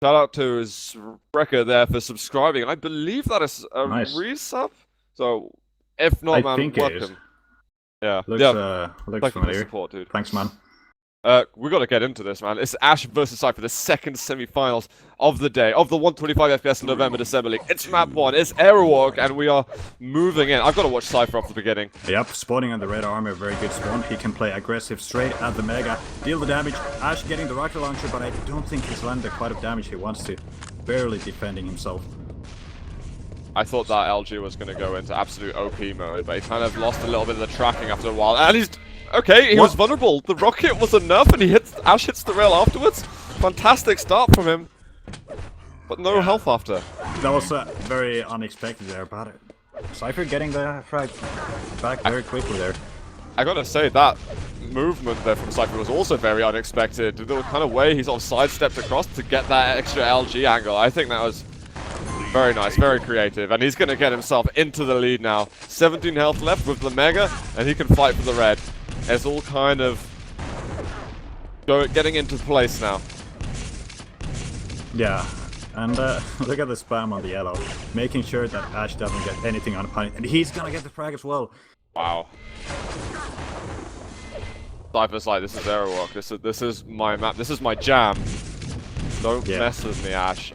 Shout out to his record there for subscribing. I believe that is a Nice. resub. So, if not, I man, think it is. welcome. Yeah. Looks Thank you for the familiar. support, dude. Thanks, man. We got to get into this, man. It's Ash versus Cypher, the second semi-finals of the day, of the 125 FPS November December League. It's map 1, it's Airwalk, and we are moving in. I've got to watch Cypher off the beginning. Yep, spawning on the red armor, very good spawn. He can play aggressive straight at the Mega, deal the damage. Ash getting the rocket launcher, but I don't think he's landed quite of damage he wants to. Barely defending himself. I thought that LG was going to go into absolute OP mode, but he kind of lost a little bit of the tracking after a while. And he's... Okay, he was vulnerable. The rocket was enough, and Ash hits the rail afterwards. Fantastic start from him. But no health after. That was very unexpected there, but Cypher getting the frag back very quickly there. I gotta say, that movement there from Cypher was also very unexpected. The kind of way he sort of sidestepped across to get that extra LG angle. I think that was very nice, very creative. And he's gonna get himself into the lead now. 17 health left with the Mega, and he can fight for the red. It's all kind of getting into place now. Yeah, and look at the spam on the yellow, making sure that Ash doesn't get anything on the punish, and he's gonna get the frag as well. Wow. Cypher's like, this is Airwalk, this is my map, this is my jam. Don't mess with me, Ash.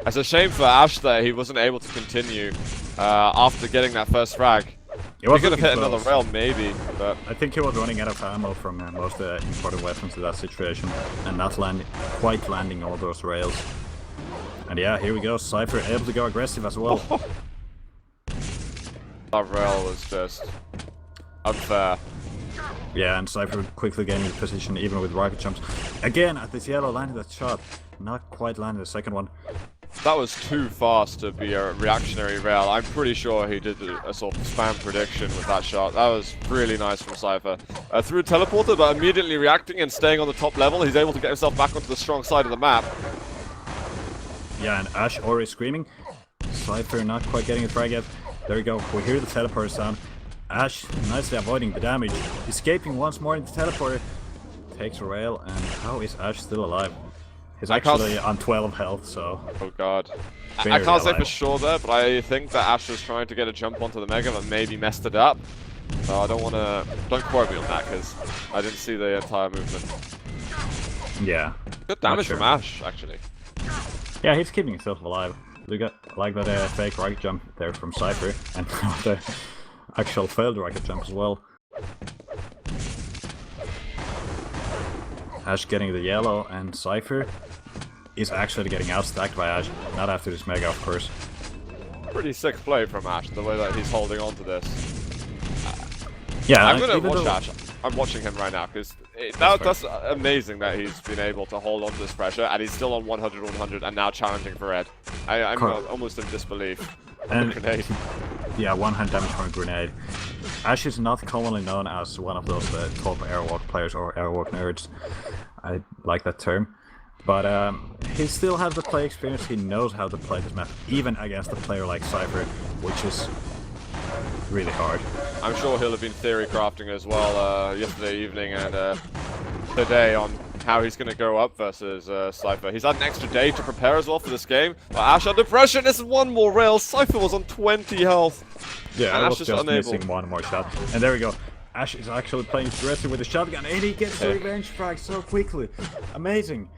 It's a shame for Ash that he wasn't able to continue after getting that first frag. He could have hit another rail, maybe, but... I think he was running out of ammo from most imported weapons in that situation, and not quite landing all those rails. And yeah, here we go, Cypher able to go aggressive as well. That rail was just unfair. Yeah, and Cypher quickly getting in position, even with rocket jumps. Again, at this yellow, landed that shot. Not quite landed the second one. That was too fast to be a reactionary rail. I'm pretty sure he did a sort of spam prediction with that shot. That was really nice from Cypher. Through a teleporter, but immediately reacting and staying on the top level, he's able to get himself back onto the strong side of the map. Yeah, and Ash already screaming. Cypher not quite getting a frag yet. There we go, we hear the teleporter sound. Ash nicely avoiding the damage. Escaping once more into the teleporter. Takes a rail, and how is Ash still alive? He's actually on 12 health, so... Oh god. I can't say for sure there, but I think that Ash was trying to get a jump onto the Mega, but maybe messed it up. So I don't want to... Don't quote me on that, because I didn't see the entire movement. Yeah. Good damage from Ash, actually. Yeah, he's keeping himself alive. Look at like that fake rocket jump there from Cypher, and the actual failed rocket jump as well. Ash getting the yellow, and Cypher is actually getting outstacked by Ash. Not after this Mega, of course. Pretty sick play from Ash, the way that he's holding on to this. Yeah, I'm gonna watch Ash. I'm watching him right now, because that's amazing that he's been able to hold on to this pressure, and he's still on 100-100, and now challenging for red. I'm almost in disbelief. And grenade. Yeah, 1 damage from a grenade. Ash is not commonly known as one of those top Airwalk players or Airwalk nerds. I like that term. But he still has the play experience, he knows how to play this map, even against a player like Cypher, which is really hard. I'm sure he'll have been theory crafting as well yesterday evening and today on how he's going to go up versus Cypher. He's had an extra day to prepare as well for this game. But Ash under pressure, this is one more rail. Cypher was on 20 health. Yeah, and Ash was just missing one more shot. And there we go. Ash is actually playing aggressive with the shotgun, and he gets the revenge frag so quickly. Amazing.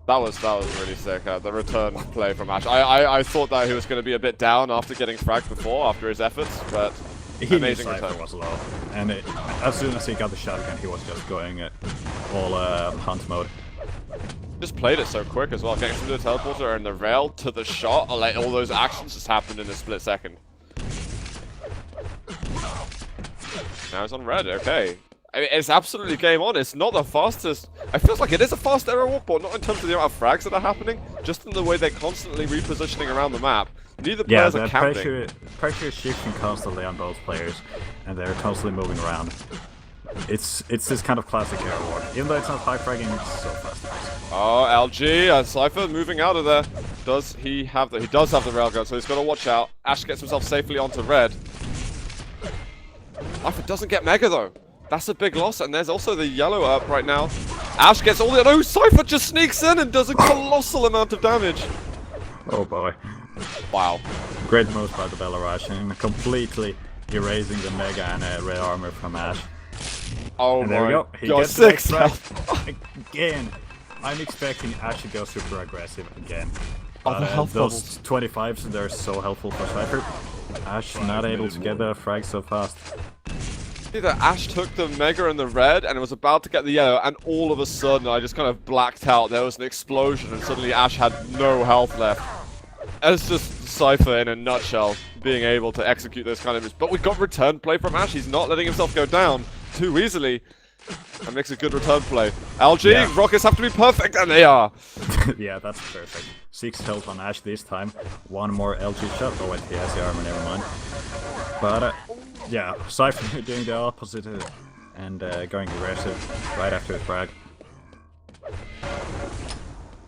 That was really sick, the return play from Ash. I thought that he was going to be a bit down after getting fragged before, after his efforts, but amazing return. Was low. And as soon as he got the shotgun, he was just going all hunt mode. Just played it so quick as well, getting from the teleporter and the rail to the shot, like all those actions just happened in a split second. Now he's on red, okay. I mean, it's absolutely game on. It's not the fastest. It feels like it is a fast Airwalk, but not in terms of the amount of frags that are happening, just in the way they're constantly repositioning around the map. Neither players are counting. Pressure is shifting constantly on both players, and they're constantly moving around. It's this kind of classic Airwalk. Even though it's not high fragging, it's so fast. Oh, LG and Cypher moving out of there. Does he have the? He does have the railgun, so he's got to watch out. Ash gets himself safely onto red. Cypher doesn't get Mega though. That's a big loss, and there's also the yellow up right now. Ash gets all the... No, Cypher just sneaks in and does a colossal amount of damage. Oh boy. Wow. Great move by the Belarusian, completely erasing the Mega and red armor from Ash. Oh And my there we go. He god, gets the 6 health. again. I'm expecting Ash to go super aggressive again. Oh, the health those 25s, they're so helpful for Cypher. Ash not able to get the frag so fast. Either Ash took the Mega and the red and it was about to get the yellow, and all of a sudden I just kind of blacked out. There was an explosion and suddenly Ash had no health left. It's just Cypher in a nutshell, being able to execute those kind of moves. But we got return play from Ash. He's not letting himself go down too easily. And makes a good return play. LG, Yeah. rockets have to be perfect, and they are. Yeah, that's perfect. 6 health on Ash this time. One more LG shot. Oh wait, he has the armor, never mind. But yeah, Cypher doing the opposite and going aggressive right after the frag.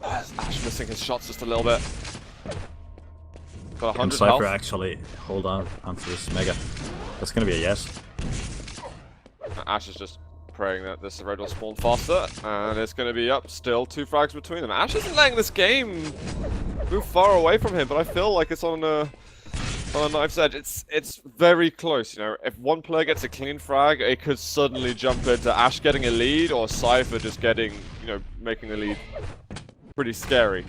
Ash missing his shots just a little bit. Got Can 100 Cypher health. actually hold on onto this Mega? That's gonna be a yes. Ash is just praying that this red will spawn faster, and it's going to be up still. 2 frags between them. Ash isn't letting this game move far away from him, but I feel like it's on a knife's edge. It's very close, you know. If one player gets a clean frag, it could suddenly jump into Ash getting a lead, or Cypher just getting, you know, making the lead. Pretty scary.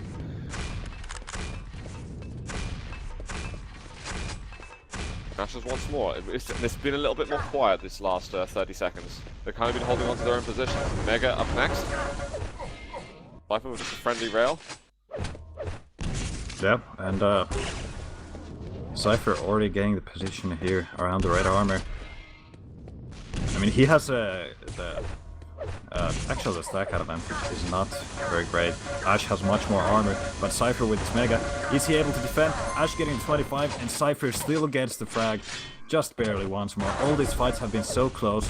Ashes once more. It's been a little bit more quiet this last 30 seconds. They've kind of been holding on to their own positions. Mega up next. Cypher with just a friendly rail. Yeah, and Cypher already getting the position here around the red armor. I mean, he has actually the stack advantage is not very great. Ash has much more armor, but Cypher with his Mega, is he able to defend? Ash getting 25 and Cypher still gets the frag, just barely once more. All these fights have been so close.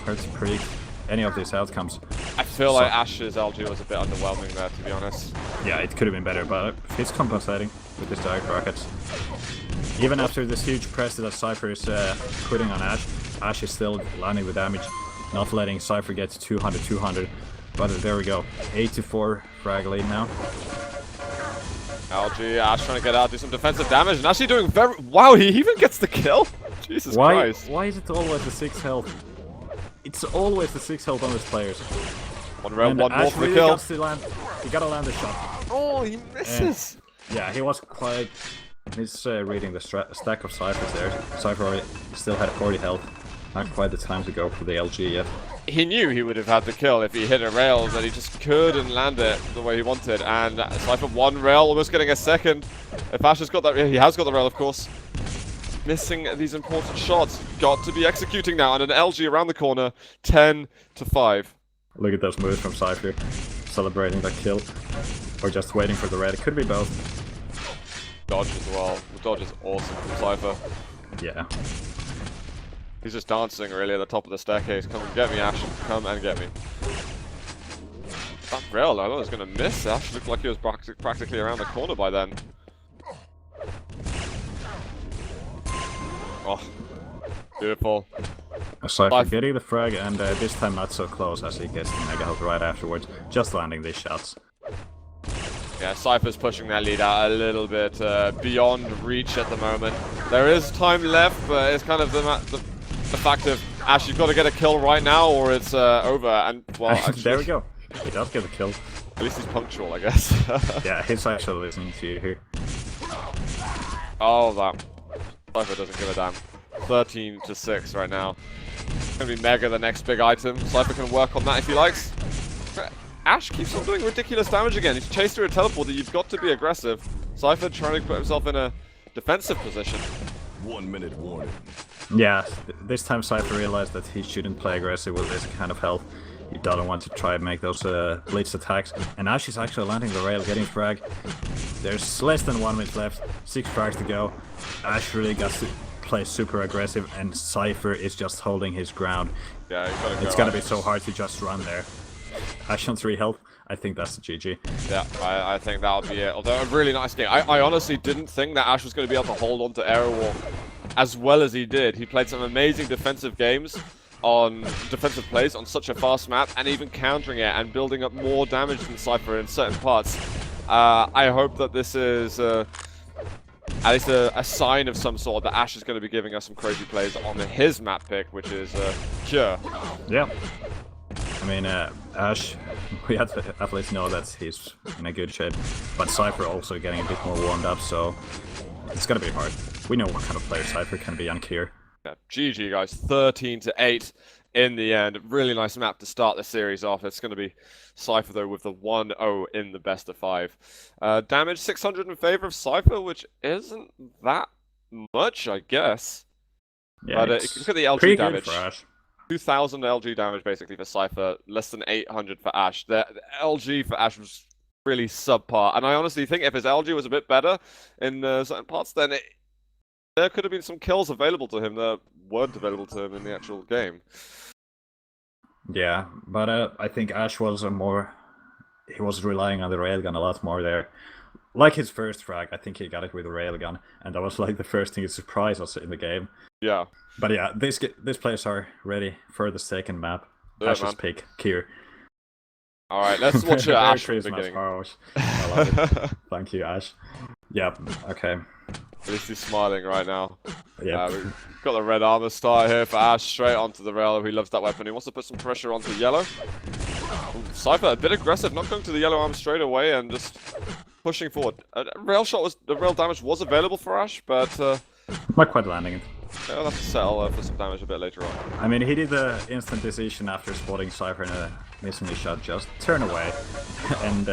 Hard to predict any of these outcomes. I feel like Ash's LG was a bit underwhelming there, to be honest. Yeah, it could have been better, but he's compensating with his direct rockets. Even after this huge press that Cypher is putting on Ash, Ash is still landing the damage, not letting Cypher get to 200. But there we go, 8-4 frag lead now. LG, Ash trying to get out, do some defensive damage, and actually doing very... Wow, he even gets the kill? Jesus Christ. Why is it always the 6 health? It's always the 6 health on his players. One round, one more Ash for the really kill. got to land, he gotta land the shot. Oh, he misses. Yeah, he was quite... He's reading the stack of Cyphers there. Cypher still had 40 health. Not quite the time to go for the LG yet. He knew he would have had the kill if he hit a rail, and he just couldn't land it the way he wanted. And Cypher one rail, almost getting a second. If Ash has got that, he has got the rail, of course. Missing these important shots. Got to be executing now, and an LG around the corner, 10-5. Look at those moves from Cypher. Celebrating that kill. Or just waiting for the red. It could be both. Dodge as well. The dodge is awesome from Cypher. Yeah. He's just dancing really at the top of the staircase. Come and get me, Ash. Come and get me. That rail, I thought it was going to miss. Ash looked like he was practically around the corner by then. Oh, beautiful. Cypher getting the frag, and this time not so close as he gets the Mega health right afterwards. Just landing these shots. Yeah, Cypher's pushing that lead out a little bit beyond reach at the moment. There is time left, but it's kind of the fact of Ash, you've got to get a kill right now or it's over. And well, actually, there we go. He does get a kill. At least he's punctual, I guess. Yeah, he's actually listening to you here. Oh, that Cypher doesn't give a damn. 13-6 right now. Gonna be Mega the next big item. Cypher can work on that if he likes. Ash keeps on doing ridiculous damage again. He's chased through a teleporter. You've got to be aggressive. Cypher trying to put himself in a defensive position. 1 minute warning. Yeah, this time Cypher realized that he shouldn't play aggressive with this kind of health. He doesn't want to try and make those blitz attacks. And Ash is actually landing the rail, getting frag. There's less than 1 minute left. 6 frags to go. Ash really got to play super aggressive, and Cypher is just holding his ground. Yeah, you gotta go. It's gonna be so hard to just run there. Ash on 3 health. I think that's the GG. Yeah, I think that'll be it. Although a really nice game. I honestly didn't think that Ash was going to be able to hold on to Airwalk as well as he did. He played some amazing defensive games. on defensive plays on such a fast map, and even countering it and building up more damage than Cypher in certain parts. I hope that this is at least a sign of some sort that Ash is going to be giving us some crazy plays on his map pick, which is Cure. Yeah. I mean, Ash, we have to at least know that he's in a good shape, but Cypher also getting a bit more warmed up, so it's gonna be hard. We know what kind of player Cypher can be on Kier. Yeah, GG guys, 13-8 in the end. Really nice map to start the series off. It's going to be Cypher though with the 1-0 in the best of 5. Damage 600 in favor of Cypher, which isn't that much, I guess. Yeah, but look at the LG pretty damage. good for Ash. 2,000 LG damage basically for Cypher, less than 800 for Ash. The LG for Ash was really subpar, and I honestly think if his LG was a bit better in certain parts, then there could have been some kills available to him that weren't available to him in the actual game. Yeah, but I think Ash was he was relying on the railgun a lot more there. Like his first frag, I think he got it with a railgun, and that was like the first thing to surprise us in the game. Yeah. But yeah, these players are ready for the second map. Yeah, Ash's man. pick, Kier. Alright, let's watch Ash from the Christmas, beginning. Harsh. I love it. Thank you, Ash. Yep, okay. At least he's smiling right now. Yep. We've got the red armor start here for Ash, straight onto the rail. He loves that weapon. He wants to put some pressure onto yellow. Ooh, Cypher, a bit aggressive, not going to the yellow armor straight away and just pushing forward. The rail damage was available for Ash, but Not quite landing it. I'll have to settle for some damage a bit later on. I mean, he did the instant decision after spotting Cypher in a missing shot, just turn away and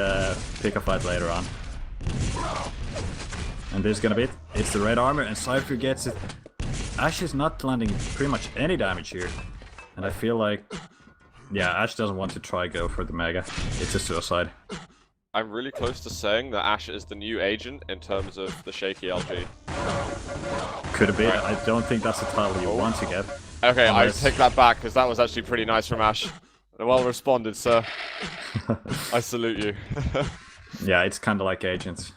pick a fight later on. And this is gonna be it. It's the red armor, and Cypher gets it. Ash is not landing pretty much any damage here, and I feel like, yeah, Ash doesn't want to try go for the mega. It's a suicide. I'm really close to saying that Ash is the new agent in terms of the shaky LG. Could have been. Right. I don't think that's a title you want to get. Okay, Unless- I take that back, because that was actually pretty nice from Ash. Well responded, sir. I salute you. Yeah, it's kind of like Agent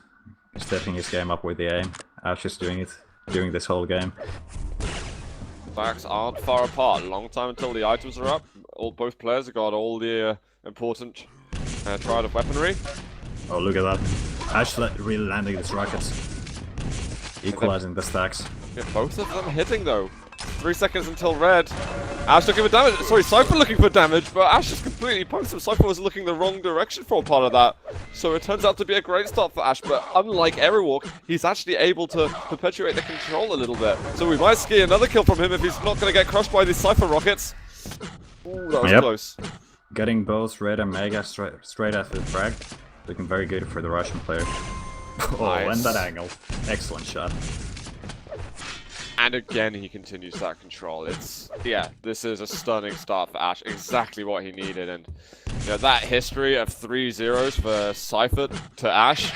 stepping his game up with the aim. Ash is doing it during this whole game. Backs aren't far apart. Long time until the items are up. Both players have got all the important triad of weaponry. Oh, look at that. Ash really landing these rockets. Equalizing the stacks. Yeah, both of them hitting though. 3 seconds until red. Ash looking for damage. Sorry, Cypher looking for damage, but Ash just completely punked him. Cypher was looking the wrong direction for a part of that. So it turns out to be a great start for Ash, but unlike Airwalk, he's actually able to perpetuate the control a little bit. So we might ski another kill from him if he's not going to get crushed by these Cypher rockets. Ooh, that was close. Getting both red and mega straight after the frag. Looking very good for the Russian player. Oh, Nice. and that angle. Excellent shot. And again, he continues that control. Yeah, this is a stunning start for Ash. Exactly what he needed. And you know, that history of 3 zeros for Cypher to Ash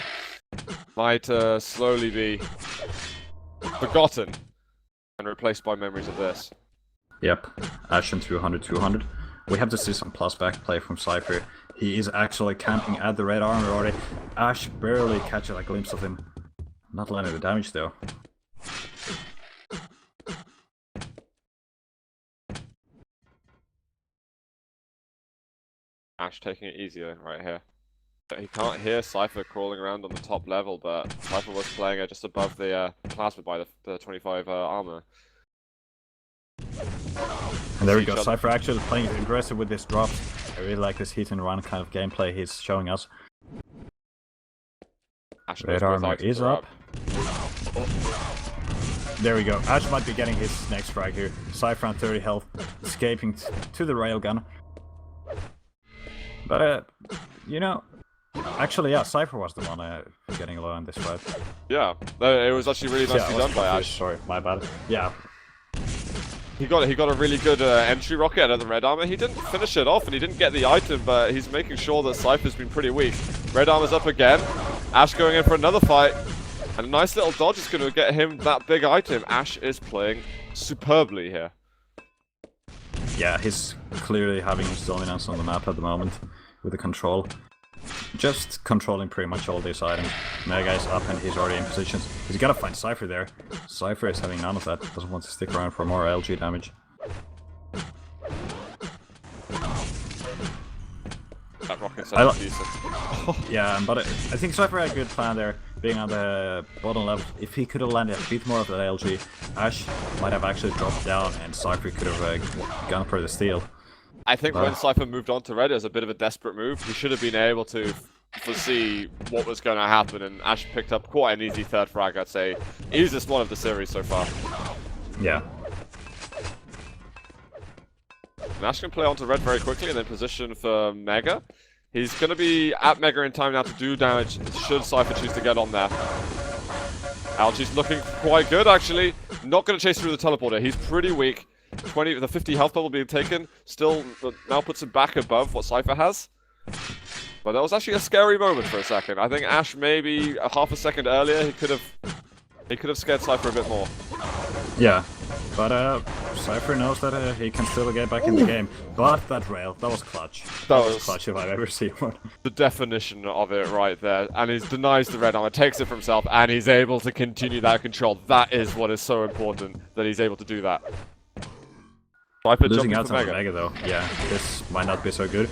might slowly be forgotten and replaced by memories of this. Yep. Ash and 200. We have to see some plus back play from Cypher. He is actually camping at the red armor already. Ash barely catches a glimpse of him. Not landing the damage though. Ash taking it easier right here. He can't hear Cypher crawling around on the top level, but Cypher was playing just above the plasma by the 25 armor. And there we go. Cypher actually playing aggressive with this drop. I really like this hit and run kind of gameplay he's showing us. Ash Red knows both armor items is are up. There we go. Ash might be getting his next frag here. Cypher on 30 health, escaping to the railgun. But, you know, actually, yeah, Cypher was the one getting low on this fight. Yeah, it was actually really nicely done by Ash. Sorry, my bad. Yeah. He got a really good entry rocket out of the red armor. He didn't finish it off and he didn't get the item, but he's making sure that Cypher's been pretty weak. Red armor's up again. Ash going in for another fight. And a nice little dodge is going to get him that big item. Ash is playing superbly here. Yeah, he's clearly having his dominance on the map at the moment with the control. Just controlling pretty much all these items. Mega is up and he's already in positions. He's gotta find Cypher there. Cypher is having none of that. Doesn't want to stick around for more LG damage. consensus decent. Yeah, but I think Cypher had a good plan there, being on the bottom level. If he could have landed a bit more of that LG, Ash might have actually dropped down and Cypher could have gone for the steal. I think when Cypher moved on to red, it was a bit of a desperate move. He should have been able to foresee what was going to happen, and Ash picked up quite an easy third frag, I'd say. Easiest one of the series so far. Yeah. And Ash can play onto red very quickly and then position for Mega. He's going to be at Mega in time now to do damage, should Cypher choose to get on there. Algae's looking quite good, actually. Not going to chase through the teleporter. He's pretty weak. The 50 health bubble being taken still now puts him back above what Cypher has. But that was actually a scary moment for a second. I think Ash maybe a half a second earlier he could have scared Cypher a bit more. Yeah, but Cypher knows that he can still get back in the game. But that rail, that was clutch. That was clutch if I've ever seen one. The definition of it right there. And he denies the red armor, takes it for himself, and he's able to continue that control. That is what is so important, that he's able to do that. Cypher losing out on Mega though, yeah, this might not be so good.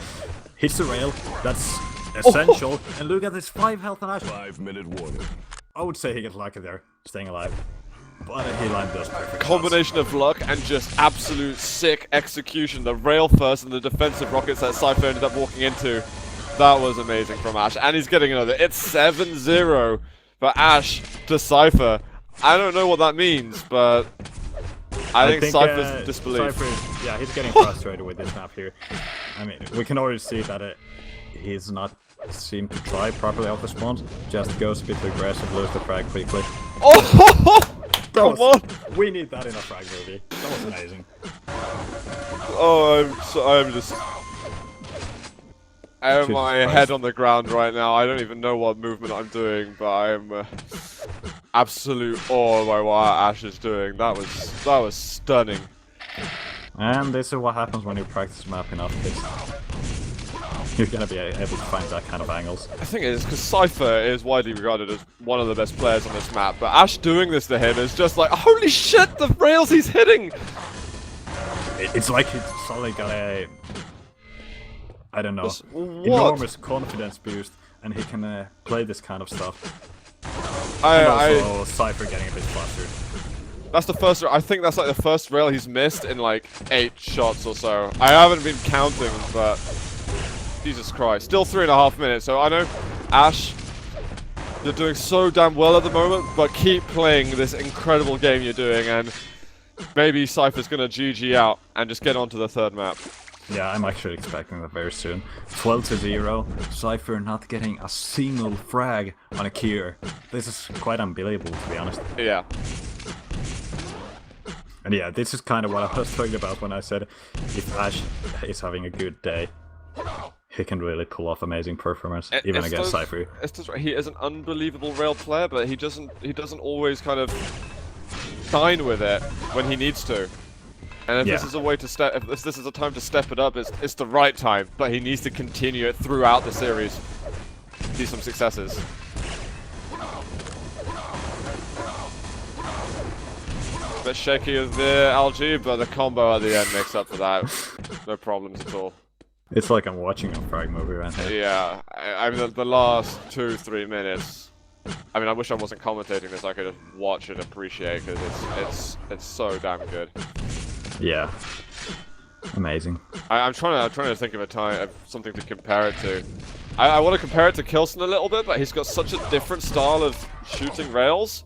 Hits the rail, that's essential. And look at this 5 health on Ash. 5-minute warning. I would say he gets lucky there, staying alive. But he lined those perfect combination shots. of luck and just absolute sick execution. The rail first and the defensive rockets that Cypher ended up walking into. That was amazing from Ash. And he's getting another. It's 7-0 for Ash to Cypher. I don't know what that means, but I think Cypher's disbelief. Cypher, yeah, he's getting frustrated with this map here. I mean, we can already see that he's not seemed to try properly off the spawns. Just goes a bit too aggressive, lose the frag quickly. Oh! Come on! We need that in a frag movie. That was amazing. Oh, I have my head on the ground right now. I don't even know what movement I'm doing, but I'm absolute awe by what Ash is doing. That was stunning. And this is what happens when you practice map enough. You're gonna be able to find that kind of angles. I think it is because Cypher is widely regarded as one of the best players on this map, but Ash doing this to him is just like, holy shit, the rails he's hitting! It's like he's suddenly got a, I don't know, enormous confidence boost, and he can play this kind of stuff. And also Cypher getting a bit flustered. That's the first. I think that's like the first rail he's missed in like 8 shots or so. I haven't been counting, but Jesus Christ, still 3.5 minutes. So I know, Ash, you're doing so damn well at the moment, but keep playing this incredible game you're doing, and maybe Cypher's gonna GG out and just get onto the 3rd map. Yeah, I'm actually expecting that very soon. 12-0, Cypher not getting a single frag on a cure. This is quite unbelievable, to be honest. Yeah. And yeah, this is kind of what I was talking about when I said if Ash is having a good day, he can really pull off amazing performance, even against Cypher. He is an unbelievable rail player, but he doesn't always kind of shine with it when he needs to. And if this is a way to step, if this is a time to step it up, it's the right time. But he needs to continue it throughout the series. See some successes. A bit shaky of the LG, but the combo at the end makes up for that. No problems at all. It's like I'm watching a frag movie right now. Yeah, I mean the last 2-3 minutes. I mean, I wish I wasn't commentating this. I could just watch and appreciate because it's so damn good. Yeah, amazing. I'm trying to think of something to compare it to. I want to compare it to Kilson a little bit, but he's got such a different style of shooting rails.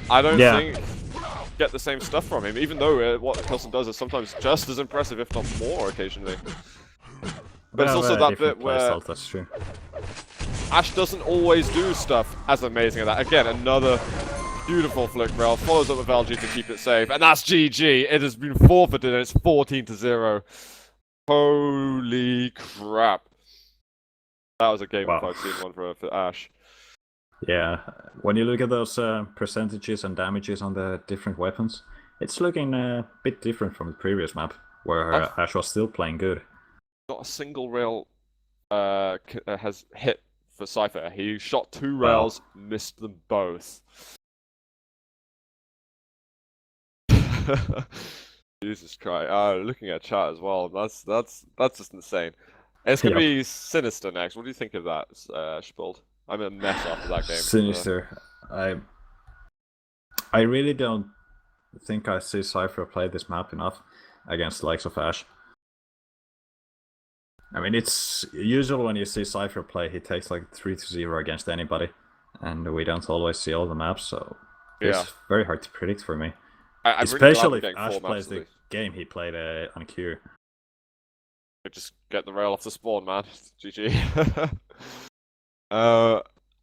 I don't think get the same stuff from him, even though what Kilson does is sometimes just as impressive, if not more, occasionally. But it's also that bit where that's true. Ash doesn't always do stuff as amazing as that. Again, another beautiful flick rail, follows up with LG to keep it safe, and that's GG. It has been forfeited, and it's 14-0. Holy crap! That was a game of 5-1 for Ash. Yeah, when you look at those percentages and damages on the different weapons, it's looking a bit different from the previous map, where Ash was still playing good. Not a single rail has hit for Cypher. He shot 2 rails, missed them both. Jesus Christ! Looking at chat as well. That's just insane. It's gonna Yep. be Sinister next. What do you think of that, Spuld? I'm a mess after that game. Sinister. I really don't think I see Cypher play this map enough against the likes of Ash. I mean, it's usual when you see Cypher play, he takes like 3-0 against anybody, and we don't always see all the maps, so it's very hard to predict for me. I'm Especially really if Ash plays the game he played on Q. Just get the rail off the spawn, man. GG.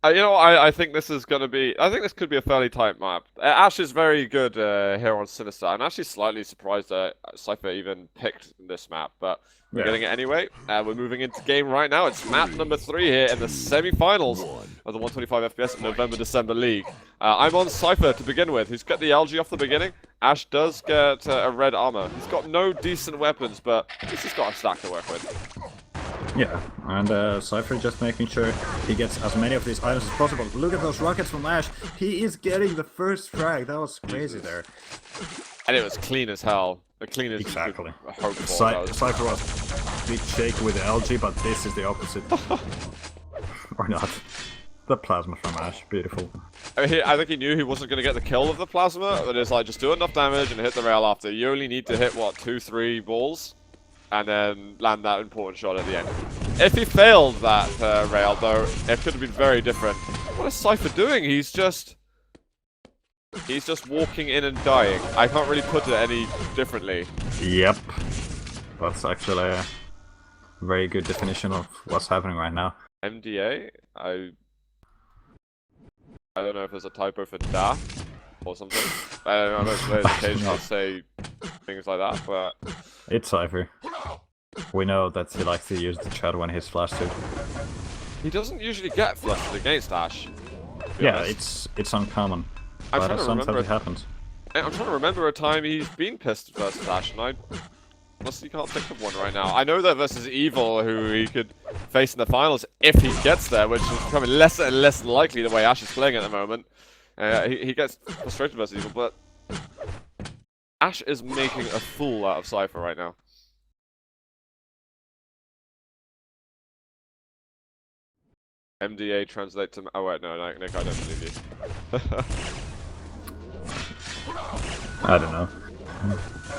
You know, I think this is gonna be. I think this could be a fairly tight map. Ash is very good here on Sinister. I'm actually slightly surprised that Cypher even picked this map, but we're getting it anyway. We're moving into game right now. It's map number 3 here in the semi-finals of the 125 FPS November-December League. I'm on Cypher to begin with. Who's got the LG off the beginning? Ash does get a red armor. He's got no decent weapons, but at least he's got a stack to work with. Yeah, and Cypher just making sure he gets as many of these items as possible. Look at those rockets from Ash. He is getting the first frag. That was crazy there. And it was clean as hell. The cleanest exactly. you could hope for. Cypher was a bit shaky with the LG, but this is the opposite. Or not. The plasma from Ash, beautiful. I think he knew he wasn't going to get the kill of the plasma, but it's like, just do enough damage and hit the rail after. You only need to hit, what, 2-3 balls? And then land that important shot at the end. If he failed that rail, though, it could have been very different. What is Cypher doing? He's just walking in and dying. I can't really put it any differently. Yep. That's actually a very good definition of what's happening right now. MDA? I don't know if there's a typo for da or something. I don't know, most players occasionally say things like that, but... It's Cypher. We know that he likes to use the chat when he's flustered. He doesn't usually get flustered against Ash. Yeah, it's uncommon. But sometimes it happens. I'm trying to remember a time he's been pissed versus Ash, and I honestly can't think of one right now. I know that versus Evil, who he could face in the finals if he gets there, which is becoming less and less likely the way Ash is playing at the moment. He gets frustrated versus Evil, but Ash is making a fool out of Cypher right now. MDA translate to... Oh wait, no, Nick, I don't believe you. I don't know.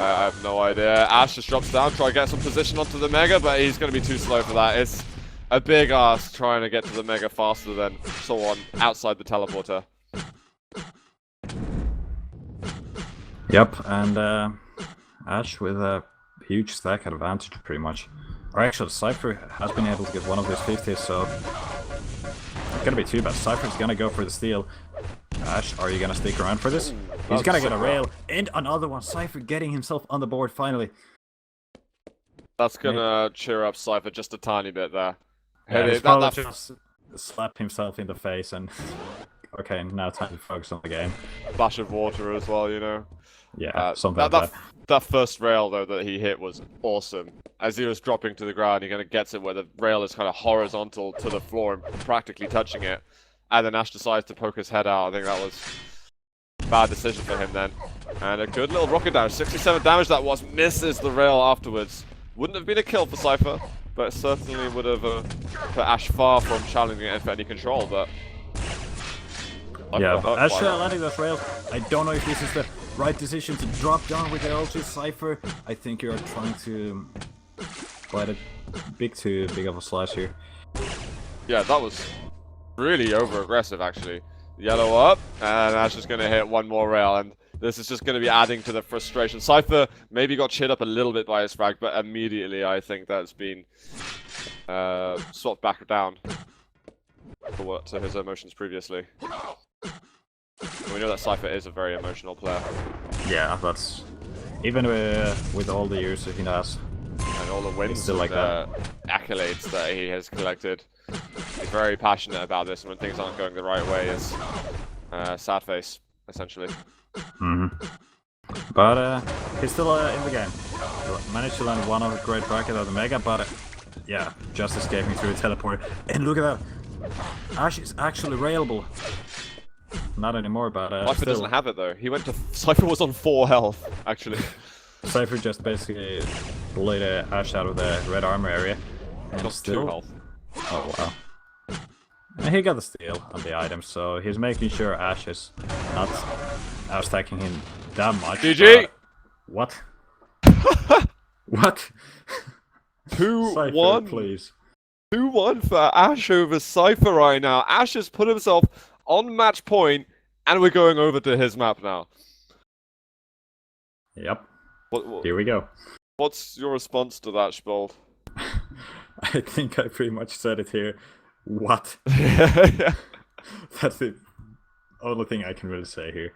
I have no idea. Ash just drops down, try to get some position onto the Mega, but he's going to be too slow for that. It's a big ask trying to get to the Mega faster than someone outside the teleporter. Yep, and Ash with a huge stack advantage pretty much. Or actually, Cypher has been able to get one of these 50s, so it's gonna be too bad. Cypher's gonna go for the steal. Ash, are you gonna stick around for this? He's gonna get a rail, and another one. Cypher getting himself on the board finally. That's gonna cheer up Cypher just a tiny bit there. Yeah, he's probably just slapped himself in the face and... Okay, now time to focus on the game. Splash of water as well, you know. Yeah, something like that. That first rail, though, that he hit was awesome. As he was dropping to the ground, he kind of gets it where the rail is kind of horizontal to the floor and practically touching it. And then Ash decides to poke his head out. I think that was a bad decision for him then. And a good little rocket damage. 67 damage that was. Misses the rail afterwards. Wouldn't have been a kill for Cypher, but certainly would have put Ash far from challenging it for any control, but... Yeah, but Ash landing those rails, I don't know if this is the right decision to drop down with the LG Cypher. I think you're trying to bite a too big of a slice here. Yeah, that was really over-aggressive, actually. Yellow up, and Ash is going to hit one more rail, and this is just going to be adding to the frustration. Cypher maybe got chid up a little bit by his frag, but immediately I think that's been swapped back down to his emotions previously. We know that Cypher is a very emotional player. Yeah, that's... Even with all the years that he has. And all the wins still like that. Accolades that he has collected. He's very passionate about this, and when things aren't going the right way, is sad face, essentially. But he's still in the game. He managed to land one of the great bracket of the Mega, but yeah, just escaping through a teleport. And look at that! Ash is actually railable. Not anymore, but Cypher doesn't have it though. He went to... Cypher was on 4 health, actually. Cypher just basically bullied Ash out of the red armor area. And Just still... 2 health. Oh wow. And he got the steal on the item, so he's making sure Ash is not outstacking him that much. GG! What? What? Cypher, 2-1. please. 2-1 for Ash over Cypher right now. Ash has put himself on match point, and we're going over to his map now. Yep. What, Here we go. what's your response to that, Spold? I think I pretty much said it here. What? Yeah. That's the only thing I can really say here.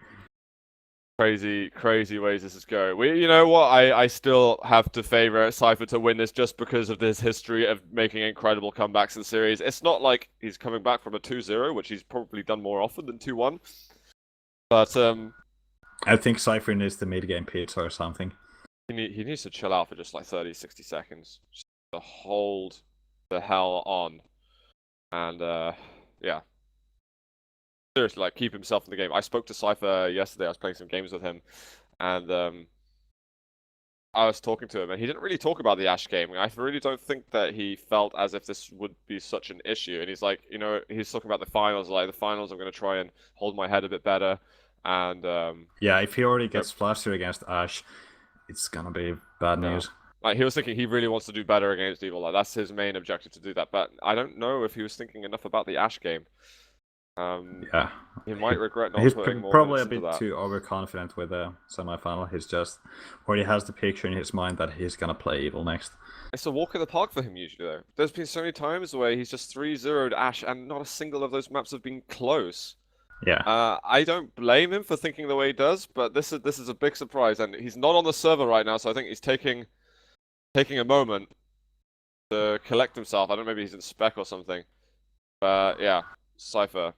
Crazy ways this is going. You know what? I still have to favor Cypher to win this just because of his history of making incredible comebacks in the series. It's not like he's coming back from a 2-0, which he's probably done more often than 2-1. But I think Cypher needs the mid-game pizza or something. he needs to chill out for just like 30-60 seconds. Just to hold the hell on. And yeah. Seriously, like, keep himself in the game. I spoke to Cypher yesterday. I was playing some games with him, and I was talking to him, and he didn't really talk about the Ashe game. I really don't think that he felt as if this would be such an issue. And he's like, you know, he's talking about the finals. Like, the finals, I'm going to try and hold my head a bit better. And yeah, if he already gets flustered against Ashe, it's gonna be bad news. Like, he was thinking he really wants to do better against Evil. Like, that's his main objective, to do that. But I don't know if he was thinking enough about the Ashe game. Yeah, he might regret not he's putting more probably a minutes into bit that. too overconfident with the semi-final. He's just already has the picture in his mind that he's gonna play Evil next. It's a walk in the park for him usually, though. There's been so many times where he's just 3-0'd Ashe, and not a single of those maps have been close. Yeah. I don't blame him for thinking the way he does, but this is a big surprise, and he's not on the server right now, so I think he's taking a moment to collect himself. I don't know, maybe he's in spec or something. But yeah, Cypher.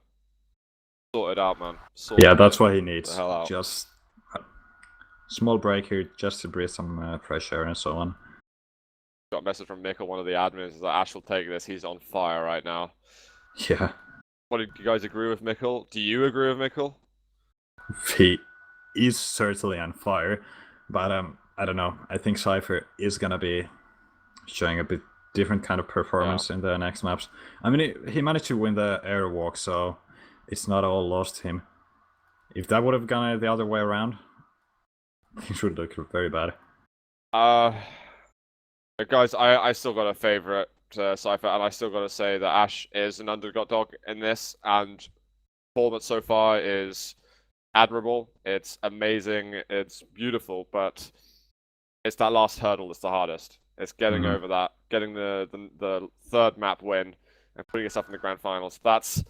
Sort it out, man. Yeah, that's what he needs. The hell out. Just a small break here, just to breathe some fresh air and so on. Got a message from Mikkel, one of the admins, is that Ashe will take this. He's on fire right now. Yeah. What, do you guys agree with Mikkel? Do you agree with Mikkel? He is certainly on fire, but I don't know. I think Cypher is gonna be showing a bit different kind of performance in the next maps. I mean, he managed to win the airwalk, so it's not all lost to him. If that would have gone the other way around, things would look very bad. Guys, I still got a favorite Cypher, and I still got to say that Ashe is an underdog in this, and performance so far is admirable. It's amazing. It's beautiful, but it's that last hurdle that's the hardest. It's getting over that, getting the third map win, and putting yourself in the grand finals. That's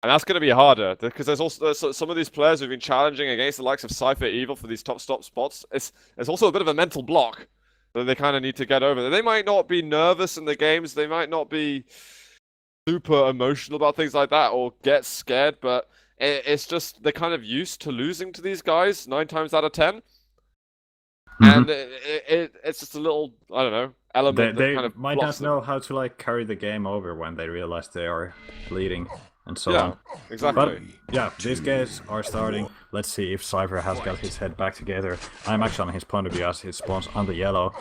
going to be harder, because there's also some of these players who've been challenging against the likes of Cypher, Evil for these top spots. It's also a bit of a mental block that they kind of need to get over. They might not be nervous in the games, they might not be super emotional about things like that, or get scared, but it's just they're kind of used to losing to these guys 9 times out of 10. And it's just a little, I don't know, element they that kind of might blocks not know how to like carry the game over when they realize they are leading and so Yeah, on. exactly. But yeah, these guys are starting. Let's see if Cypher has got his head back together. I'm actually on his point of view as he spawns on the yellow.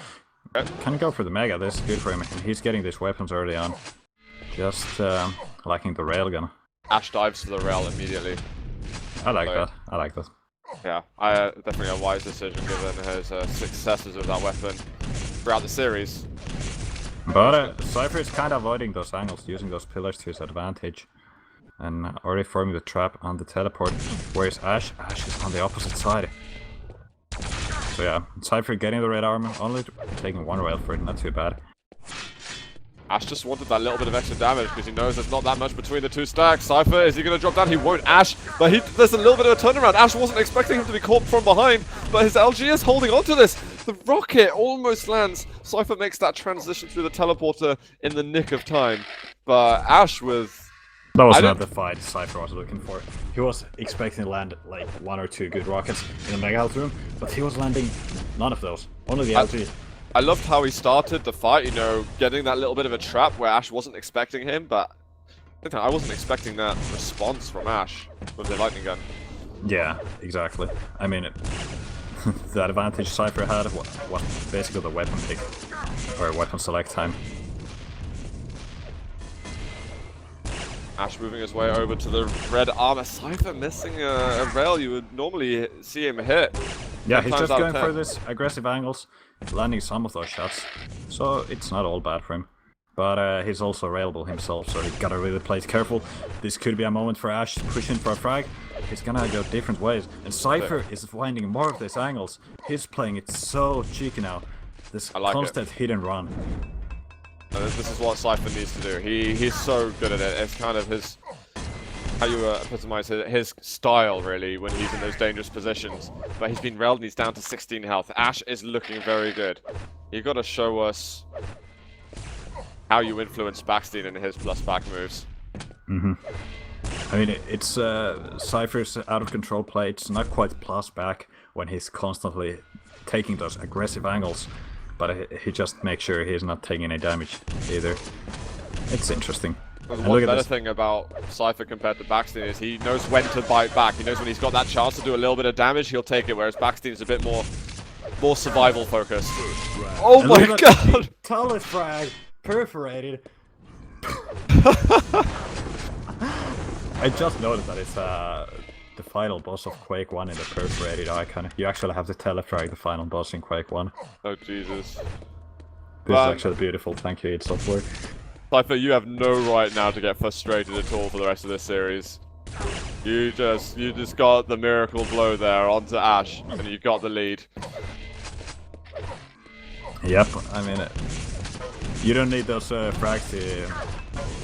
Can he go for the mega? This is good for him, and he's getting these weapons early on. Just lacking the railgun. Ashe dives for the rail immediately. I like that. I like that. Yeah, definitely a wise decision given his successes with that weapon throughout the series. But Cypher is kind of avoiding those angles, using those pillars to his advantage. And already forming the trap on the teleport. Where's Ashe? Ashe is on the opposite side. So yeah, Cypher getting the red armor, only taking 1 rail for it, not too bad. Ashe just wanted that little bit of extra damage because he knows there's not that much between the 2 stacks. Cypher, is he going to drop down? He won't. Ashe, but there's a little bit of a turnaround. Ashe wasn't expecting him to be caught from behind, but his LG is holding on to this. The rocket almost lands. Cypher makes that transition through the teleporter in the nick of time. But Ashe with... That was not the fight Cypher was looking for. He was expecting to land like 1 or 2 good rockets in the mega health room, but he was landing none of those. Only the LG. I loved how he started the fight, you know, getting that little bit of a trap where Ashe wasn't expecting him, but I wasn't expecting that response from Ashe with the lightning gun. Yeah, exactly. I mean, the advantage Cypher had was basically the weapon pick, or weapon select time. Ash moving his way over to the red armor. Cypher missing a rail you would normally see him hit. Yeah, he's just going for this aggressive angles, landing some of those shots. So it's not all bad for him. But he's also railable himself, so he gotta really play it careful. This could be a moment for Ash to push in for a frag. He's gonna go different ways. And Cypher is finding more of these angles. He's playing it so cheeky now. This constant hit and run. This is what Cypher needs to do. He's so good at it. It's kind of his, how you epitomize his style, really, when he's in those dangerous positions. But he's been railed and he's down to 16 health. Ash is looking very good. You gotta show us how you influence Backstein in his plus back moves. I mean, it's Cypher's out of control play. It's not quite plus back when he's constantly taking those aggressive angles, but he just makes sure he's not taking any damage either. It's interesting. One better thing about Cypher compared to Backstein is he knows when to bite back. He knows when he's got that chance to do a little bit of damage, he'll take it, whereas Backstein is a bit more survival focused. Oh my god! Tullet frag! Perforated. I just noticed that it's the final boss of Quake 1 in the perforated icon. You actually have to telefrag the final boss in Quake 1. Oh Jesus. This is actually beautiful, thank you, id Software. Cypher, you have no right now to get frustrated at all for the rest of this series. You just got the miracle blow there onto Ash, and you got the lead. Yep, I mean, you don't need those frags to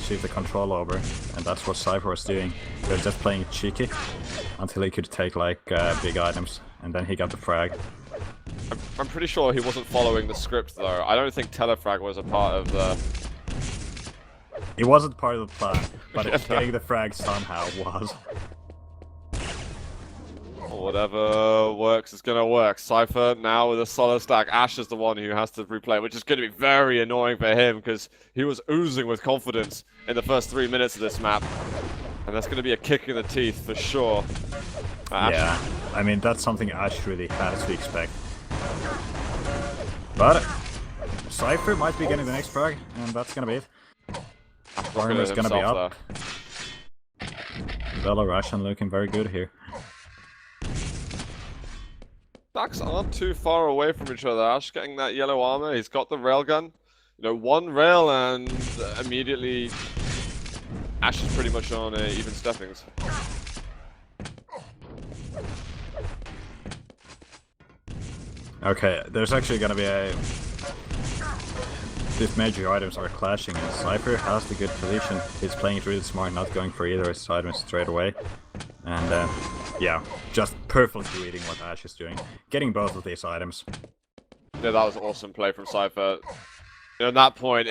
shift the control over, and that's what Cypher was doing. He was just playing cheeky until he could take like big items, and then he got the frag. I'm pretty sure he wasn't following the script though. I don't think telefrag was a part of the... It wasn't part of the plan, but getting the frag somehow was. Whatever works is gonna work. Cypher now with a solid stack. Ash is the one who has to replay, which is going to be very annoying for him because he was oozing with confidence in the first 3 minutes of this map. And that's going to be a kick in the teeth for sure. Yeah, I mean, that's something Ash really has to expect. But Cypher might be getting the next frag, and that's going to be it. Armor's going to be up. Belarusian looking very good here. Stacks aren't too far away from each other. Ash getting that yellow armor. He's got the railgun. You know, one rail and immediately Ash is pretty much on even steppings. Okay, there's actually gonna be a... These major items are clashing, and Cypher has the good position. He's playing it really smart, not going for either of his items straight away. And yeah, just perfectly reading what Ash is doing. Getting both of these items. Yeah, that was awesome play from Cypher. You know, at that point,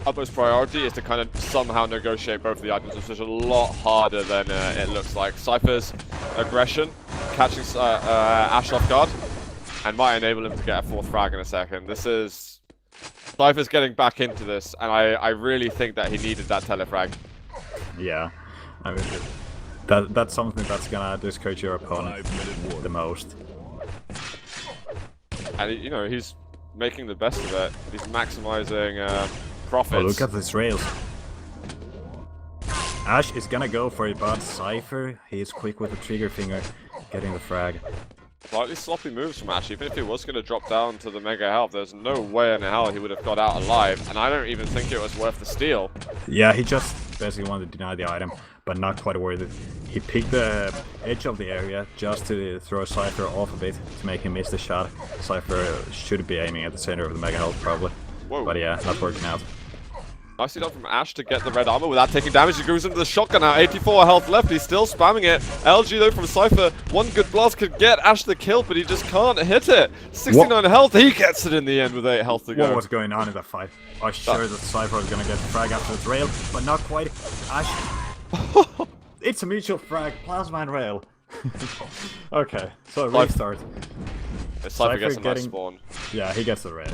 utmost priority is to kind of somehow negotiate both of the items, which is a lot harder than it looks like. Cypher's aggression, catching Ash off guard, and might enable him to get a fourth frag in a second. This is... Cypher's getting back into this, and I really think that he needed that telefrag. Yeah, I mean, that's something that's gonna discourage your opponent the most. And you know, he's making the best of it. He's maximizing profits. Oh, look at these rails. Ash is gonna go for it, but Cypher, he's quick with the trigger finger, getting the frag. Slightly sloppy moves from Ash. Even if he was going to drop down to the mega health, there's no way in hell he would have got out alive. And I don't even think it was worth the steal. Yeah, he just basically wanted to deny the item, but not quite worth it. He picked the edge of the area just to throw Cypher off a bit to make him miss the shot. Cypher should be aiming at the center of the mega health probably. Whoa. But yeah, not working out. Nicely done from Ash to get the red armor without taking damage. He goes into the shotgun now. 84 health left. He's still spamming it. LG though from Cypher. One good blast could get Ash the kill, but he just can't hit it. 69 health. He gets it in the end with 8 health to go. What was going on in that fight? I was sure that Cypher was going to get the frag after the rail, but not quite. Ash. It's a mutual frag. Plasma and rail. Okay, so restart. Cypher gets a nice spawn. Yeah, he gets the red.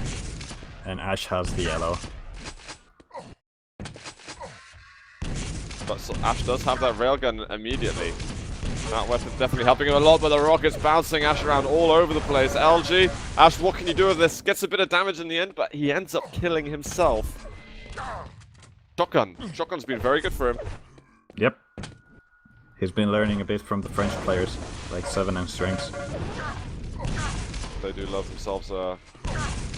And Ash has the yellow. But so Ash does have that railgun immediately. That weapon's definitely helping him a lot, but the rocket's bouncing Ash around all over the place. LG, Ash, what can you do with this? Gets a bit of damage in the end, but he ends up killing himself. Shotgun. Shotgun's been very good for him. Yep. He's been learning a bit from the French players, like 7 and strings. They do love themselves a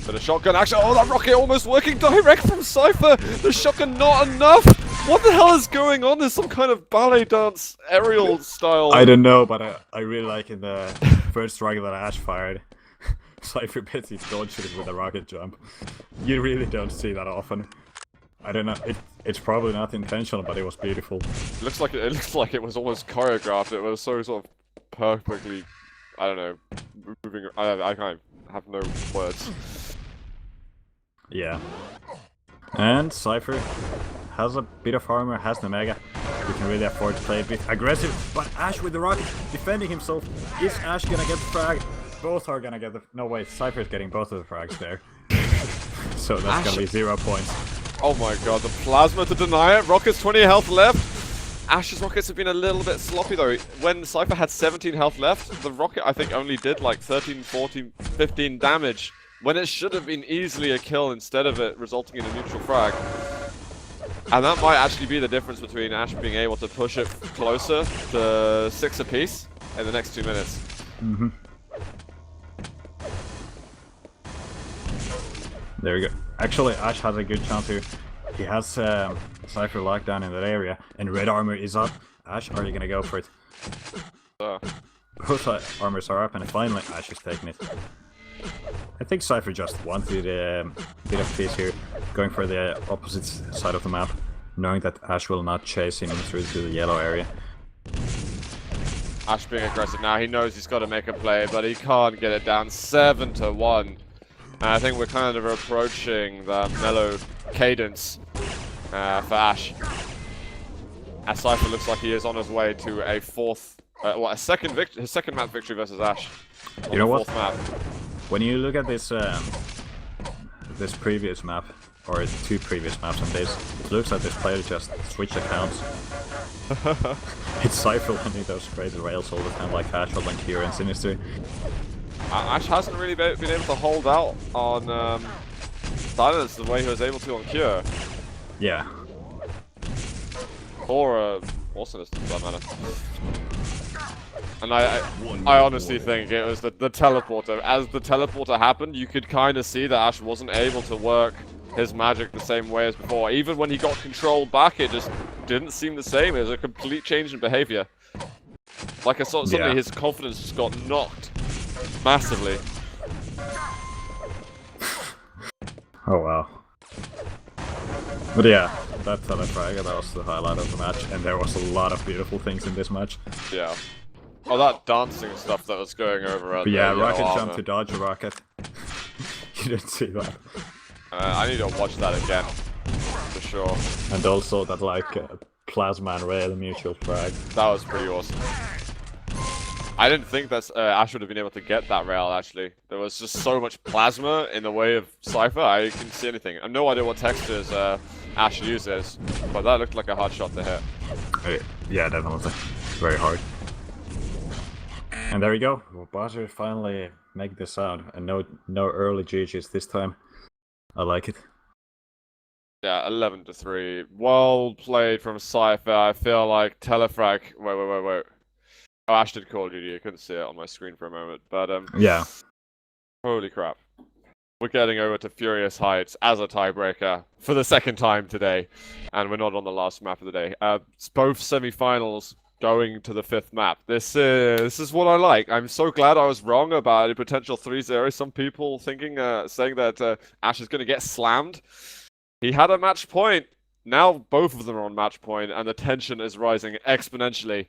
bit of shotgun action. Oh, that rocket almost working direct from Cypher. The shotgun not enough. What the hell is going on? There's some kind of ballet dance aerial style. I don't know, but I really like in the first rocket that Ash fired. Cypher basically dodged it with a rocket jump. You really don't see that often. I don't know. It's probably not intentional, but it was beautiful. It looks like it was almost choreographed. It was so sort of perfectly, I don't know, moving. I kind of have no words. Yeah. And Cypher has a bit of armor, has the mega. You can really afford to play a bit aggressive. But Ash with the rocket defending himself. Is Ash gonna get the frag? Both are gonna get the. No wait, Cypher's getting both of the frags there. So that's Ash... gonna be 0 points. Oh my god, the plasma to deny it. Rocket's 20 health left. Ash's rockets have been a little bit sloppy though. When Cypher had 17 health left, the rocket I think only did like 13, 14, 15 damage. When it should have been easily a kill instead of it resulting in a neutral frag. And that might actually be the difference between Ash being able to push it closer to 6 apiece in the next 2 minutes. Mm-hmm. There we go. Actually, Ash has a good chance here. He has Cypher locked down in that area, and red armor is up. Ash, are you gonna go for it? Both armors are up, and finally Ash is taking it. I think Cypher just wanted a bit of peace here, going for the opposite side of the map, knowing that Ash will not chase him through to the yellow area. Ash being aggressive now. He knows he's got to make a play, but he can't get it down. 7-1. And I think we're kind of approaching the mellow cadence for Ash. As Cypher looks like he is on his way to a his second map victory versus Ash. You know what? Map. When you look at this this previous map, or 2 previous maps on this, it looks like this player just switched accounts. It's Cypher landing those crazy rails all the time, like Ash, Lankira, and Sinister. Ash hasn't really been able to hold out on Silence the way he was able to on Cure. Yeah. Or Sinister for that matter. And I honestly think it was the teleporter. As the teleporter happened, you could kind of see that Ash wasn't able to work his magic the same way as before. Even when he got control back, it just didn't seem the same. It was a complete change in behavior. Like I saw suddenly his confidence just got knocked massively. Oh wow. But yeah, that telefrag, that was the highlight of the match, and there was a lot of beautiful things in this match. Yeah. Oh, that dancing stuff that was going over at yeah, rocket jump to dodge a rocket. You didn't see that. I need to watch that again, for sure. And also that like plasma and rail mutual frag. That was pretty awesome. I didn't think that Ash would have been able to get that rail, actually. There was just so much plasma in the way of Cypher, I couldn't see anything. I have no idea what textures Ash uses, but that looked like a hard shot to hit. Yeah, definitely. Very hard. And there we go. Buzzer finally make this sound. And no early GGs this time. I like it. Yeah, 11-3. Well played from Cypher. I feel like telefrag. Wait. Oh, Ash did Call of Duty. I couldn't see it on my screen for a moment, but yeah. Holy crap. We're getting over to Furious Heights as a tiebreaker for the second time today, and we're not on the last map of the day. It's both semi-finals going to the 5th map. This is what I like. I'm so glad I was wrong about a potential 3-0. Some people saying that Ash is going to get slammed. He had a match point. Now both of them are on match point, and the tension is rising exponentially.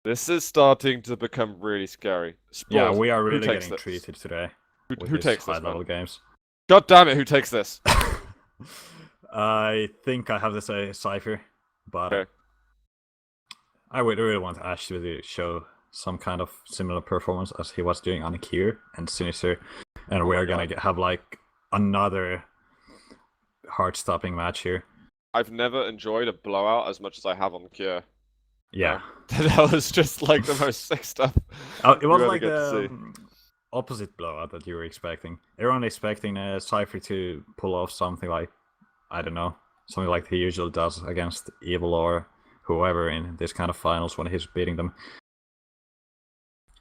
This is starting to become really scary. Yeah, we are really getting treated today. Who takes this, high-level games? God damn it, who takes this? I think I have to say Cypher, but okay. I would really want Ash to really show some kind of similar performance as he was doing on Kier and Sinister, and we are gonna have like another heart-stopping match here. I've never enjoyed a blowout as much as I have on Kier. Yeah. That was just like the most sick stuff. It was like the opposite blowout that you were expecting. Everyone expecting Cypher to pull off something like, I don't know, something like he usually does against Evil or whoever in this kind of finals when he's beating them.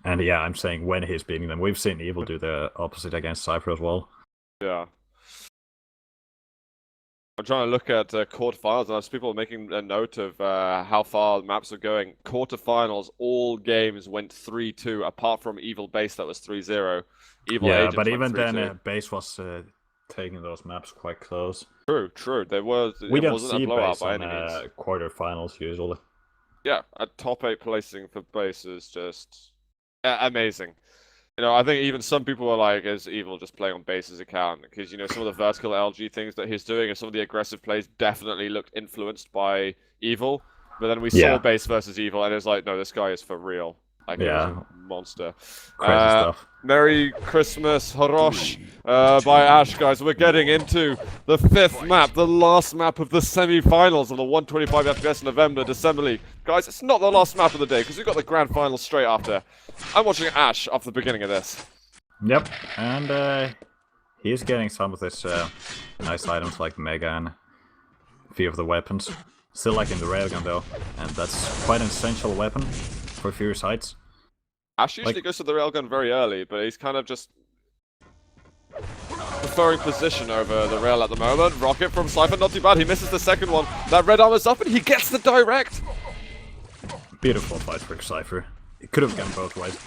And yeah, I'm saying when he's beating them. We've seen Evil do the opposite against Cypher as well. Yeah. I'm trying to look at quarterfinals, and there's people making a note of how far the maps are going. Quarterfinals, all games went 3-2, apart from Evil Base that was 3-0. Evil Yeah, Agents but went even 3-2. then, Base was taking those maps quite close. True. There was. We it don't wasn't see a blowout Base by on any means. quarterfinals usually. Yeah, a top 8 placing for Base is just amazing. You know, I think even some people are like, is Evil just playing on Base's account? Because, you know, some of the vertical LG things that he's doing and some of the aggressive plays definitely looked influenced by Evil. But then we saw Base versus Evil, and it's like, no, this guy is for real. Like, he was a monster. Crazy stuff. Merry Christmas, Horosh, by Ash, guys. We're getting into the 5th map, the last map of the semi-finals of the 125 FPS November December League. Guys, it's not the last map of the day, because we've got the grand final straight after. I'm watching Ash off the beginning of this. Yep, and he's getting some of this nice items like Mega and a few of the weapons. Still lacking the railgun though, and that's quite an essential weapon for fewer sites. Ash usually goes to the railgun very early, but he's kind of just preferring position over the rail at the moment. Rocket from Cypher, not too bad. He misses the second one. That red armor's up, and he gets the direct. Beautiful fight for Cypher. It could have gone both ways.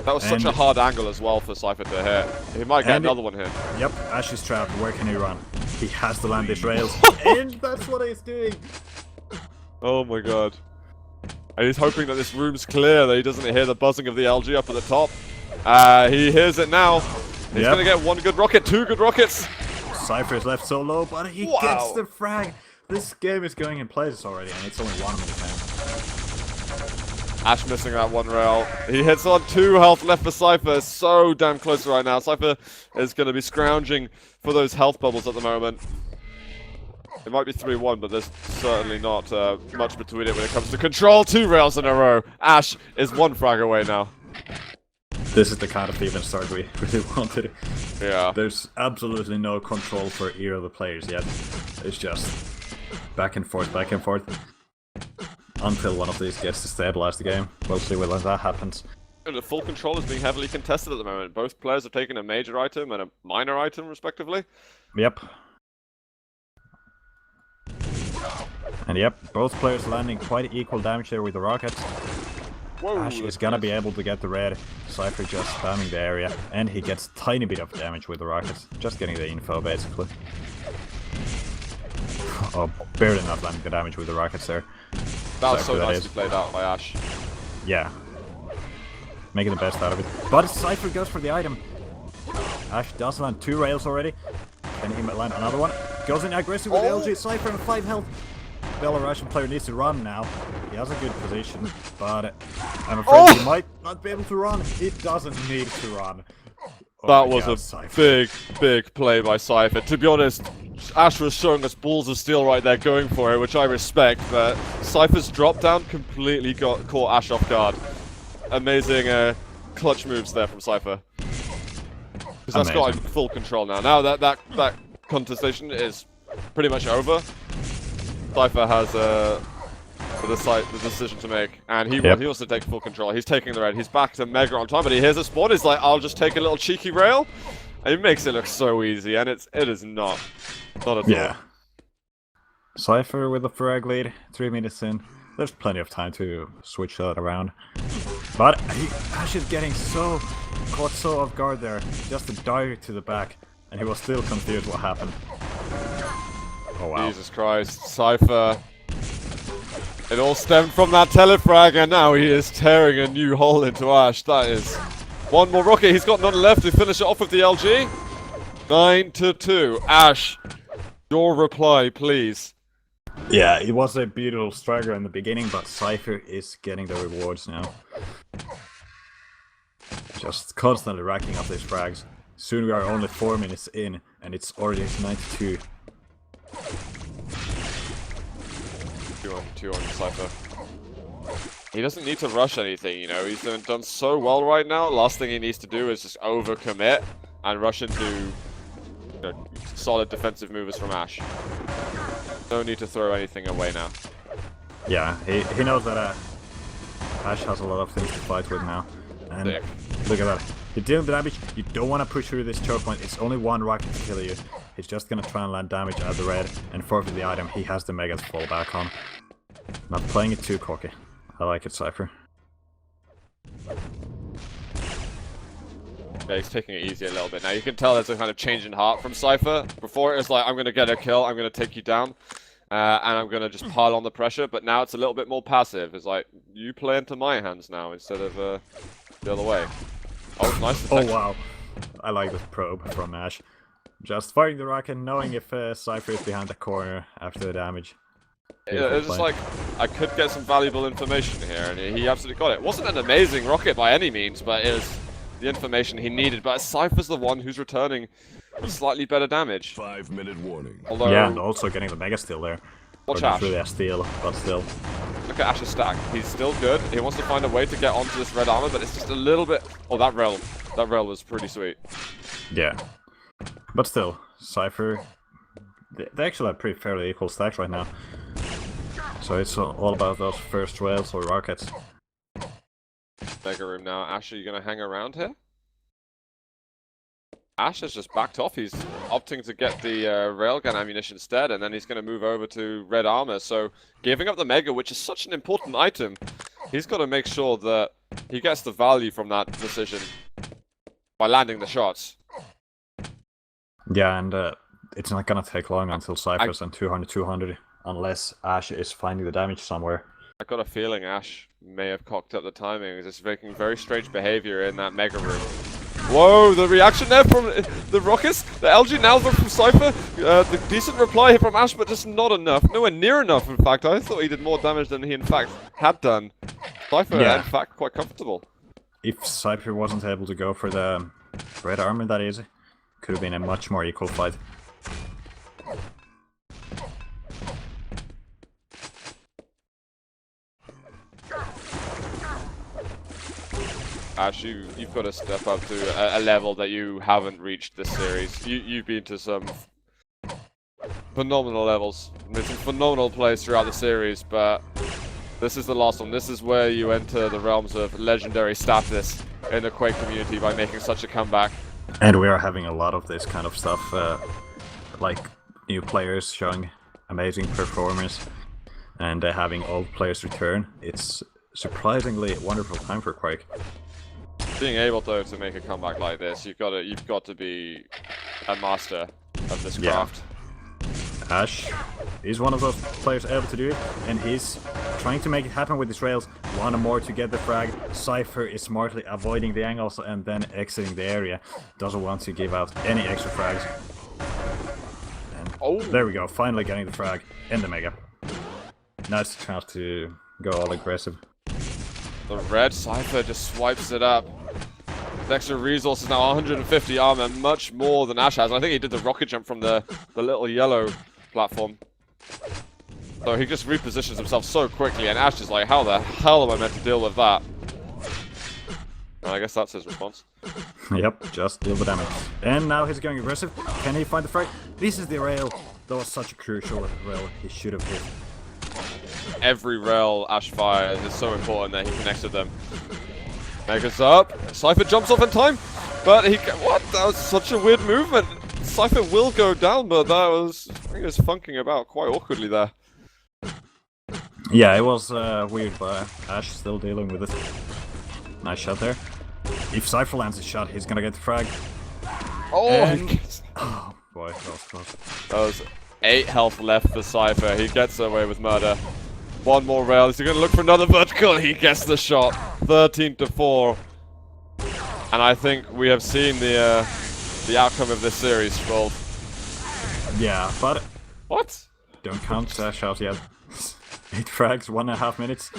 That was such a hard angle as well for Cypher to hit. He might get another one here. Yep, Ash is trapped. Where can he run? He has to land these rails, and that's what he's doing. Oh my god. And he's hoping that this room's clear, that he doesn't hear the buzzing of the LG up at the top. He hears it now. He's going to get one good rocket, 2 good rockets. Cypher is left so low, but he gets the frag. This game is going in places already, and it's only 1 minute now. Ash missing that one rail. He hits on 2 health left for Cypher. So damn close right now. Cypher is going to be scrounging for those health bubbles at the moment. It might be 3-1, but there's certainly not much between it when it comes to control. 2 rails in a row. Ash is 1 frag away now. This is the kind of even start we really wanted. Yeah. There's absolutely no control for either of the players yet. It's just back and forth, until one of these gets to stabilize the game. We'll see whether that happens. The full control is being heavily contested at the moment. Both players have taken a major item and a minor item, respectively. Yep. And yep, both players landing quite equal damage there with the rockets. Whoa, Ash is gonna be able to get the red. Cypher just spamming the area, and he gets a tiny bit of damage with the rockets. Just getting the info, basically. Oh, barely not landing the damage with the rockets there. That was so nicely played out by Ash. Yeah. Making the best out of it. But Cypher goes for the item. Ash does land 2 rails already. Can he land another one? Goes in aggressive with LG. Cypher on 5 health. Belarusian player needs to run now. He has a good position, but I'm afraid he might not be able to run. He doesn't need to run. That was a big play by Cypher. To be honest, Ash was showing us balls of steel right there, going for it, which I respect, but Cypher's drop down completely caught Ash off guard. Amazing clutch moves there from Cypher. Because that's got him full control now. Now that contestation is pretty much over. Cypher has the decision to make, and he wants to take full control. He's taking the red. He's back to Mega on time, but he hears a spawn. He's like, I'll just take a little cheeky rail. And he makes it look so easy, and it is not at all. Cypher with the frag lead, 3 minutes in. There's plenty of time to switch that around. But Ash is getting caught so off guard there, just a dive to the back, and he was still confused what happened. Oh wow. Jesus Christ, Cypher. It all stemmed from that telefrag, and now he is tearing a new hole into Ash. That is 1 more rocket. He's got none left to finish it off with the LG. 9-2. Ash, your reply, please. Yeah, it was a beautiful struggle in the beginning, but Cypher is getting the rewards now. Just constantly racking up these frags. Soon we are only 4 minutes in, and it's already 92. 2 on Cypher. He doesn't need to rush anything, you know. He's done so well right now. Last thing he needs to do is just overcommit and rush into solid defensive movers from Ash. No need to throw anything away now. Yeah, he knows that Ash has a lot of things to fight with now. And Sick. look at that. You're dealing damage, you don't want to push through this choke point, it's only one rocket to kill you. He's just gonna try and land damage at the red and forfeit the item he has the mega to fall back on. Not playing it too cocky. I like it, Cypher. Yeah, he's taking it easy a little bit now. You can tell there's a kind of change in heart from Cypher. Before it was like, I'm going to get a kill, I'm going to take you down, and I'm going to just pile on the pressure. But now it's a little bit more passive. It's like, you play into my hands now instead of the other way. Oh, nice detection. Oh wow. I like this probe from Ash. Just firing the rocket, knowing if Cypher is behind the corner after the damage. It's just like, I could get some valuable information here, and he absolutely got it. It wasn't an amazing rocket by any means, but it was the information he needed. But Cypher's the one who's returning slightly better damage. 5-minute warning. Although, Yeah, and also getting the mega steal there. watch Not Ash. really a steal, but still. Look at Ash's stack. He's still good. He wants to find a way to get onto this red armor, but it's just a little bit... Oh, that rail was pretty sweet. Yeah. But still, Cypher... They actually have pretty fairly equal stacks right now. So it's all about those first rails or rockets. Mega room now. Ash, are you going to hang around here? Ash has just backed off. He's opting to get the railgun ammunition instead, and then he's going to move over to red armor. So giving up the mega, which is such an important item, he's got to make sure that he gets the value from that decision by landing the shots. Yeah, and it's not gonna take long until Cypher's on 200-200, unless Ash is finding the damage somewhere. I got a feeling Ash may have cocked up the timing. He's making very strange behavior in that mega room. Whoa, the reaction there from the rockets, the LG now from Cypher, the decent reply from Ash, but just not enough, nowhere near enough in fact. I thought he did more damage than he in fact had done. Cypher, Yeah. in fact, quite comfortable. If Cypher wasn't able to go for the red armor that easy, could have been a much more equal fight. Ash, you've got to step up to a level that you haven't reached this series. You've been to some phenomenal levels, made some phenomenal plays throughout the series, but this is the last one. This is where you enter the realms of legendary status in the Quake community by making such a comeback. And we are having a lot of this kind of stuff, like new players showing amazing performance and having old players return. It's surprisingly a wonderful time for Quake. Being able though to make a comeback like this, you've got to be a master of this craft. Ash is one of those players able to do it, and he's trying to make it happen with his rails. One more to get the frag. Cypher is smartly avoiding the angles and then exiting the area. Doesn't want to give out any extra frags. And there we go, finally getting the frag and the mega. Now it's the chance to go all aggressive. The red Cypher just swipes it up. The extra resources now 150 armor, much more than Ash has. I think he did the rocket jump from the little yellow platform. So he just repositions himself so quickly, and Ash is like, how the hell am I meant to deal with that? And I guess that's his response. Yep, just deal the damage. And now he's going aggressive. Can he find the frag? This is the rail. That was such a crucial rail he should have hit. Every rail Ash fires is so important that he connects with them. Mega's up. Cypher jumps off in time, but what? That was such a weird movement. Cypher will go down, but I think it was funking about quite awkwardly there. Yeah, it was weird, but Ash still dealing with it. Nice shot there. If Cypher lands a shot, he's gonna get the frag. Oh, And- Oh boy, that was close. that was 8 health left for Cypher. He gets away with murder. One more rail. Is he gonna look for another vertical? He gets the shot. 13-4. And I think we have seen the outcome of this series, Full. Yeah, but What? don't count Ash out yet. 8 frags, 1.5 minutes.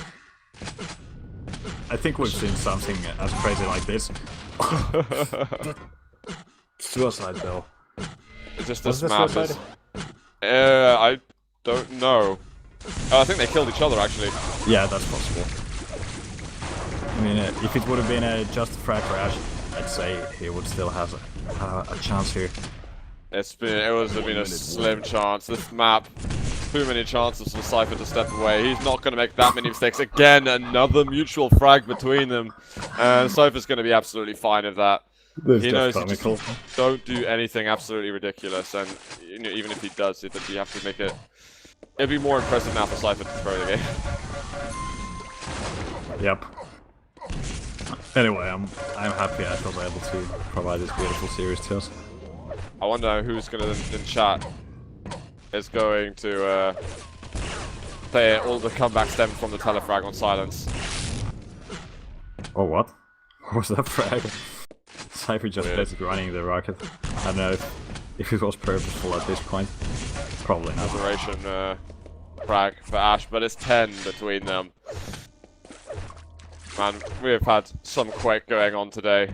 I think we've seen something as crazy like this. Suicide though. It's just Was this this map suicide? is... I don't know. Oh, I think they killed each other, actually. Yeah, that's possible. I mean, if it would have been just a frag for Ash, I'd say he would still have a chance here. It would have been a slim chance. This map, too many chances for Cypher to step away. He's not going to make that many mistakes. Again, another mutual frag between them. And Cypher's going to be absolutely fine with that. He knows he just don't do anything absolutely ridiculous. And you know, even if he does, you have to make it... It'd be more impressive now for Cypher to throw the game. Yep. Anyway, I'm happy I was able to provide this beautiful series to us. I wonder who's going to, in chat, is going to say all the comeback stem from the telefrag on silence. Oh, what? What was that frag? Cypher just basically running the rocket. I don't know if it was purposeful at this point. Probably not. Operation frag for Ash, but it's 10 between them. Man, we have had some Quake going on today.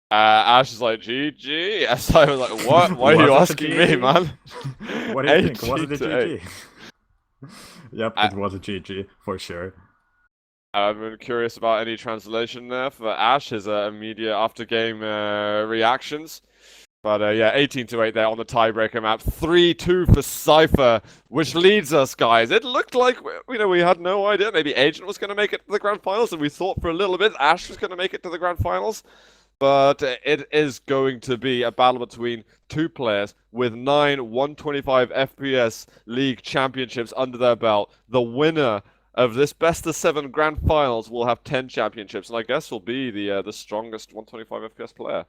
Ash is like, GG. And Cypher's like, what? Why are you asking me, man? What do you think? Was it a GG? Yep, it was a GG, for sure. I'm curious about any translation there for Ash, his immediate after-game reactions. But yeah, 18-8 there on the tiebreaker map. 3-2 for Cypher, which leads us, guys. It looked like, you know, we had no idea. Maybe Agent was going to make it to the Grand Finals, and we thought for a little bit Ash was going to make it to the Grand Finals. But it is going to be a battle between two players with 9 125 FPS League championships under their belt. The winner of this best-of-7 Grand Finals will have 10 championships, and I guess will be the strongest 125 FPS player.